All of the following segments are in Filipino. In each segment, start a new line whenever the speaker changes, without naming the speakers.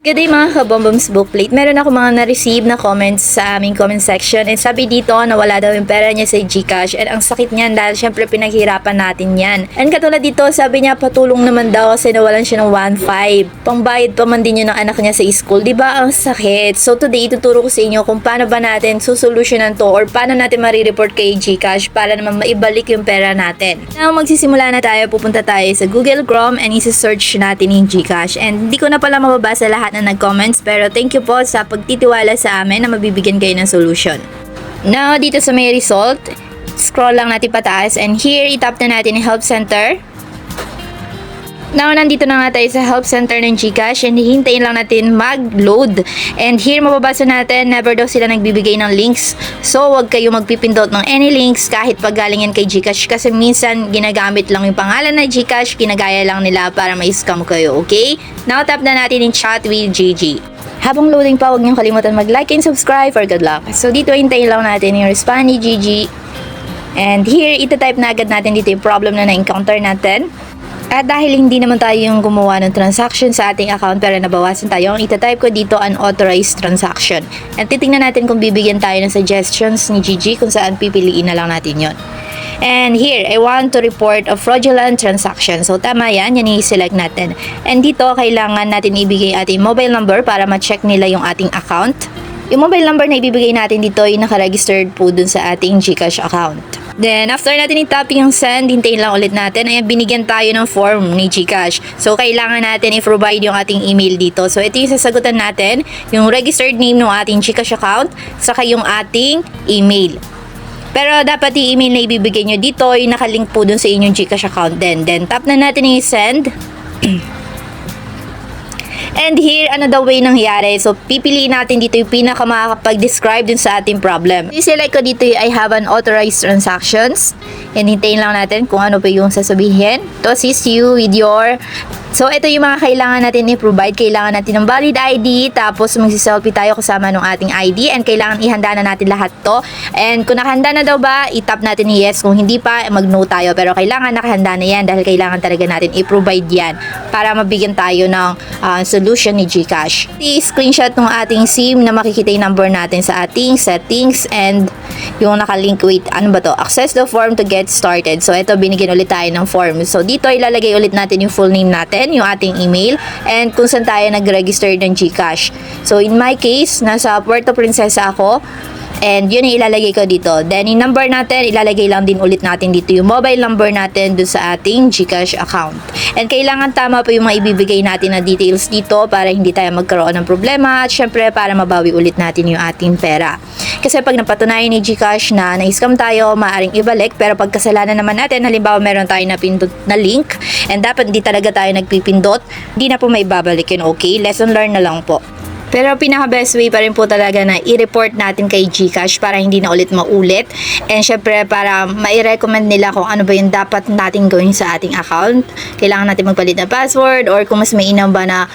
Good day mga kabomboms bookplate. Meron ako mga na-receive na comments sa aming comment section and sabi dito na wala daw yung pera niya sa GCash and ang sakit niyan dahil syempre pinaghirapan natin yan. And katulad dito sabi niya patulong naman daw kasi nawalan siya ng 1.5. Pangbayad pa man din yun ng anak niya sa school. Diba ang sakit? So today ituturo ko sa inyo kung paano ba natin susolusyonan to or paano natin marireport kay GCash para naman maibalik yung pera natin. Now magsisimula na tayo, pupunta tayo sa Google Chrome and isi-search natin yung GCash. And hindi ko na pala mababasa lahat na nag-comments pero thank you po sa pagtitiwala sa amin na mabibigyan kayo ng solution. Now, dito sa may result, scroll lang natin pataas and here, itap na natin yung help center. Now, nandito na nga tayo sa help center ng GCash and hihintayin lang natin mag-load. And here, mababasa natin, never daw sila nagbibigay ng links. So, wag kayo magpipindot ng any links kahit pag galing yan kay GCash kasi minsan ginagamit lang yung pangalan ng GCash, ginagaya lang nila para ma-scam kayo, okay? Now, tap na natin yung chat with GG. Habang loading pa, huwag niyong kalimutan mag-like and subscribe for good luck. So, dito hintayin lang natin yung respond ni GG. And here, itatype na agad natin dito yung problem na na-encounter natin. At dahil hindi naman tayo yung gumawa ng transaction sa ating account pero nabawasan tayo, ang itatype ko dito unauthorized transaction. And titingnan natin kung bibigyan tayo ng suggestions ni Gigi kung saan pipiliin na lang natin yon. And here, I want to report a fraudulent transaction. So tama yan i-select natin. And dito, kailangan natin ibigay ating mobile number para ma-check nila yung ating account. Yung mobile number na ibibigay natin dito ay naka-registered po dun sa ating GCash account. Then, after natin i-tap yung send, hintayin lang ulit natin. Ayan, binigyan tayo ng form ni GCash. So, kailangan natin i-provide yung ating email dito. So, ito yung sasagutan natin, yung registered name ng ating GCash account, saka yung ating email. Pero, dapat yung email na ibibigay nyo dito, yung nakalink po dun sa inyong GCash account din. Then, tap na natin yung send. And here, ano daw way nangyari? So, pipiliin natin dito yung pinaka-makakapag-describe dun sa ating problem. I-select ko dito yung I have unauthorized transactions. And hintayin lang natin kung ano pa yung sasabihin. To assist you with your... So, ito yung mga kailangan natin i-provide. Kailangan natin ng valid ID. Tapos, magsiselfie tayo kasama ng ating ID. And kailangan ihanda na natin lahat to. And kung nakahanda na daw ba, itap natin ni yes. Kung hindi pa, mag-no tayo. Pero kailangan nakahanda na yan dahil kailangan talaga natin i-provide yan para mabigyan tayo ng solution ni GCash. I-screenshot ng ating SIM na makikita yung number natin sa ating settings and yung nakalink, wait, ano ba to? Access the form to get started. So, ito, binigyan ulit tayo ng form. So, dito, ilalagay ulit natin yung full name natin, yung ating email, and kung saan tayo nag-register ng GCash. So, in my case, nasa Puerto Princesa ako, and yun yung ilalagay ko dito. Then, yung number natin, ilalagay lang din ulit natin dito yung mobile number natin dun sa ating GCash account. And kailangan tama pa yung mga ibibigay natin na details dito para hindi tayo magkaroon ng problema at syempre para mabawi ulit natin yung ating pera. Kasi pag napatunayan ni GCash na na-scam tayo, maaaring ibalik. Pero pag kasalanan naman natin, halimbawa meron tayo napindot na link and dapat hindi talaga tayo nagpipindot, hindi na po may babalik yun, okay? Lesson learned na lang po. Pero pinaka-best way pa rin po talaga na i-report natin kay GCash para hindi na ulit maulit. And syempre para mai-recommend nila kung ano ba yung dapat natin gawin sa ating account. Kailangan natin magpalit ng password or kung mas mainam ba na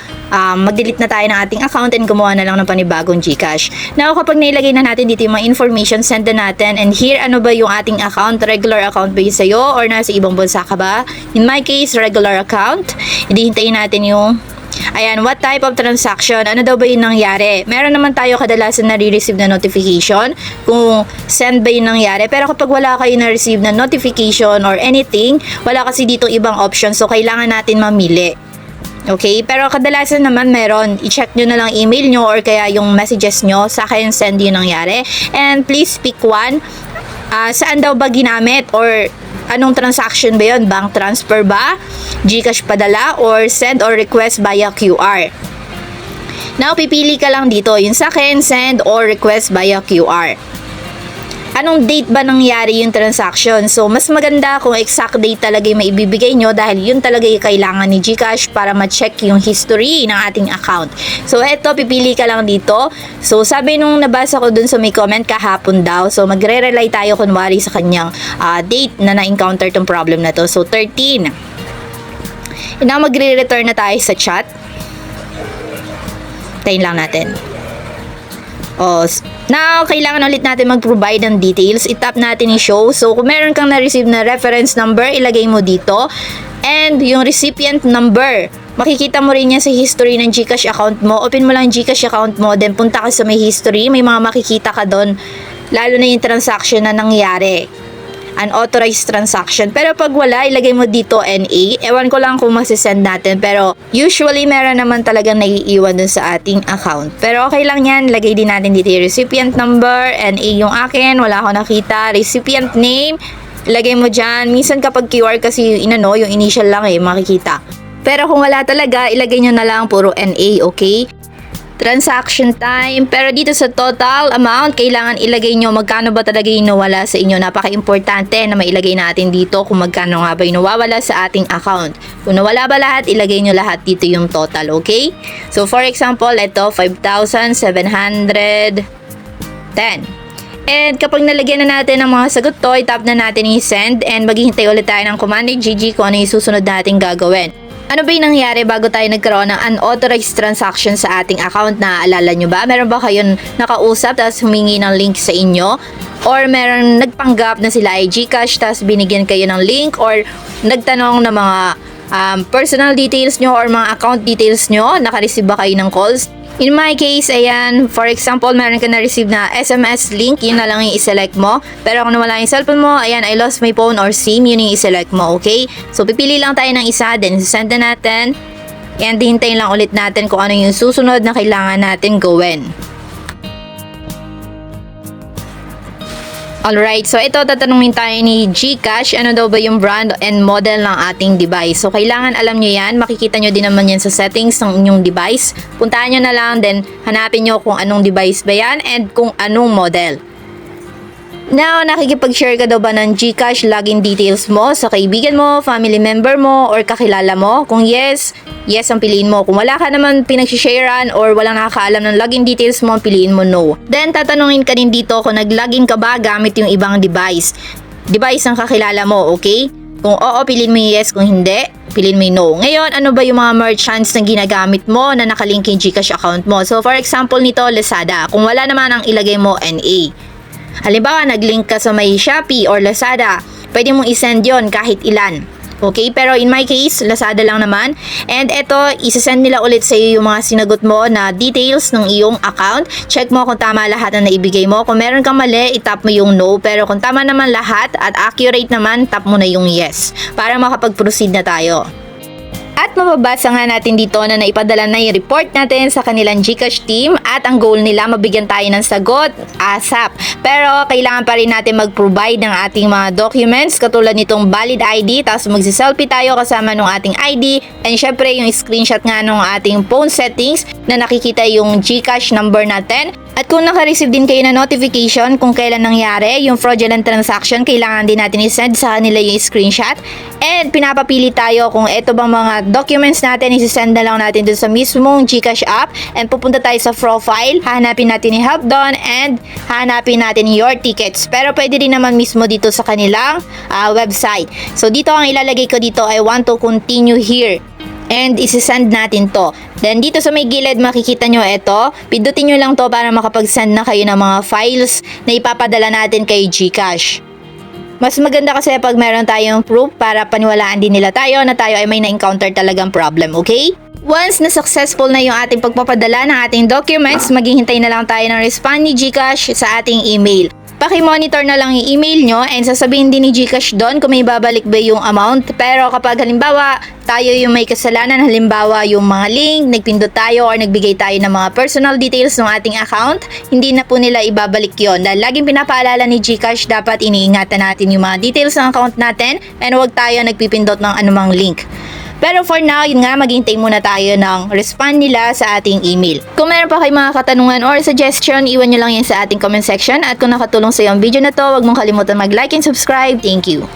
mag-delete na tayo ng ating account and gumawa na lang ng panibagong GCash. Now kapag nailagay na natin dito yung mga information, send na natin. And here, ano ba yung ating account? Regular account ba yun sa'yo or nasa ibang bansa ka ba? In my case, regular account. Hindi hintayin natin yung ayan, what type of transaction? Ano daw ba yung nangyari? Meron naman tayo kadalasan nare-receive na notification kung send ba yung nangyari. Pero kapag wala kayo na-receive na notification or anything, wala kasi dito ibang option. So, kailangan natin mamili. Okay? Pero kadalasan naman meron. I-check nyo na lang email nyo or kaya yung messages nyo. Sa akin, send yung nangyari. And please pick one. Saan daw ba ginamit? Or anong transaction ba yun? Bank transfer ba? GCash padala? Or send or request via QR? Now, pipili ka lang dito. Yung sa akin, send or request via QR. Anong date ba nangyari yung transaction? So, mas maganda kung exact date talaga yung maibibigay nyo dahil yun talaga yung kailangan ni GCash para ma-check yung history ng ating account. So, eto, pipili ka lang dito. So, sabi nung nabasa ko dun sa may comment kahapon daw. So, magre-rely tayo kunwari sa kanyang date na na-encounter tong problem na to. So, 13. Now, magre-return na tayo sa chat. Tayin lang natin. Now, kailangan ulit natin mag-provide ng details. I-tap natin yung show. So, kung meron kang na-receive na reference number, ilagay mo dito. And yung recipient number Makikita mo rin yan sa history ng GCash account mo. Open mo lang GCash account mo, then punta ka sa may history. May mga makikita ka doon, lalo na yung transaction na nangyari. Unauthorized transaction. Pero pag wala, ilagay mo dito NA. Ewan ko lang kung masisend natin. Pero usually, meron naman talagang naiiwan dun sa ating account. Pero okay lang yan. Lagay din natin dito yung recipient number. NA yung akin. Wala ako nakita. Recipient name. Ilagay mo dyan. Minsan kapag QR kasi yung initial lang makikita. Pero kung wala talaga, ilagay nyo na lang puro NA, okay? Transaction time. Pero dito sa total amount, kailangan ilagay nyo magkano ba talaga yung nawala sa inyo. Napaka-importante na mailagay natin dito kung magkano nga ba yung nawawala sa ating account. Kung nawala ba lahat, ilagay nyo lahat dito yung total, okay? So, for example, ito, 5,710. And kapag nalagyan na natin ang mga sagot to, itap na natin yung send and maghihintay ulit tayo ng command ni GG kung ano yung susunod natin gagawin. Ano ba yung nangyari bago tayo nagkaroon ng unauthorized transaction sa ating account? Naaalala nyo ba? Meron ba kayong nakausap tapos humingi ng link sa inyo? Or meron nagpanggap na sila ay GCash tapos binigyan kayo ng link? Or nagtanong ng mga personal details nyo or mga account details nyo? Nakareceive ba kayo ng calls? In my case, ayan, for example, meron ka na-receive na SMS link, yun na lang yung iselect mo. Pero kung nawala yung cellphone mo, ayan, I lost my phone or SIM, yun yung iselect mo, okay? So, pipili lang tayo ng isa, then send na natin. And hintayin lang ulit natin kung ano yung susunod na kailangan natin gawin. Alright, so ito tatanungin tayo ni GCash, ano daw ba yung brand and model ng ating device. So kailangan alam nyo yan, makikita nyo din naman yan sa settings ng inyong device. Puntahan nyo na lang, then hanapin nyo kung anong device ba yan and kung anong model. Now, nakikipag-share ka daw ba ng GCash login details mo sa kaibigan mo, family member mo, or kakilala mo? Kung yes, yes ang piliin mo. Kung wala ka naman pinag-sharean or walang nakakaalam ng login details mo, piliin mo no. Then, tatanungin ka din dito kung nag-login ka ba gamit yung ibang device. Device ang kakilala mo, okay? Kung oo, piliin mo yung yes. Kung hindi, piliin mo yung no. Ngayon, ano ba yung mga merchants na ginagamit mo na nakalink yung GCash account mo? So, for example nito, Lazada. Kung wala naman ang ilagay mo, NA. Halimbawa, nag-link ka sa may Shopee or Lazada, pwede mong isend yon kahit ilan. Okay? Pero in my case, Lazada lang naman. And eto, isasend nila ulit sa iyo yung mga sinagot mo na details ng iyong account. Check mo kung tama lahat na naibigay mo. Kung meron kang mali, itap mo yung no. Pero kung tama naman lahat at accurate naman, tap mo na yung yes. Para makapag-proceed na tayo. At mababasa nga natin dito na naipadala na yung report natin sa kanilang GCash team at ang goal nila mabigyan tayo ng sagot ASAP. Pero kailangan pa rin natin mag-provide ng ating mga documents katulad nitong valid ID, tapos magsiselfie tayo kasama ng ating ID and syempre yung screenshot nga ng ating phone settings na nakikita yung GCash number natin. At kung naka-receive din kayo na notification kung kailan nangyari yung fraudulent transaction, kailangan din natin i-send sa kanila yung screenshot. And pinapapili tayo kung ito bang mga documents natin, isi-send na lang natin dun sa mismong GCash app. And pupunta tayo sa profile, hahanapin natin yung help doon and hahanapin natin your tickets. Pero pwede din naman mismo dito sa kanilang website. So dito ang ilalagay ko dito, I want to continue here. And isi-send natin to. Then dito sa may gilid makikita nyo ito. Pindutin nyo lang to para makapag-send na kayo ng mga files na ipapadala natin kay GCash. Mas maganda kasi pag meron tayong proof para paniwalaan din nila tayo na tayo ay may na-encounter talagang problem, okay? Once na successful na yung ating pagpapadala ng ating documents, maghihintay na lang tayo ng response ni GCash sa ating email. Paki-monitor na lang yung email nyo and sasabihin din ni GCash doon kung may babalik ba yung amount. Pero kapag halimbawa tayo yung may kasalanan, halimbawa yung mga link, nagpindot tayo or nagbigay tayo ng mga personal details ng ating account, hindi na po nila ibabalik yon. Dahil laging pinapaalala ni GCash, dapat iniingatan natin yung mga details ng account natin and huwag tayo nagpipindot ng anumang link. Pero for now, yun nga, maghintay muna tayo ng respond nila sa ating email. Kung meron pa kayong mga katanungan or suggestion, iwan nyo lang yan sa ating comment section. At kung nakatulong sa iyo ang video na to, huwag mong kalimutan mag-like and subscribe. Thank you!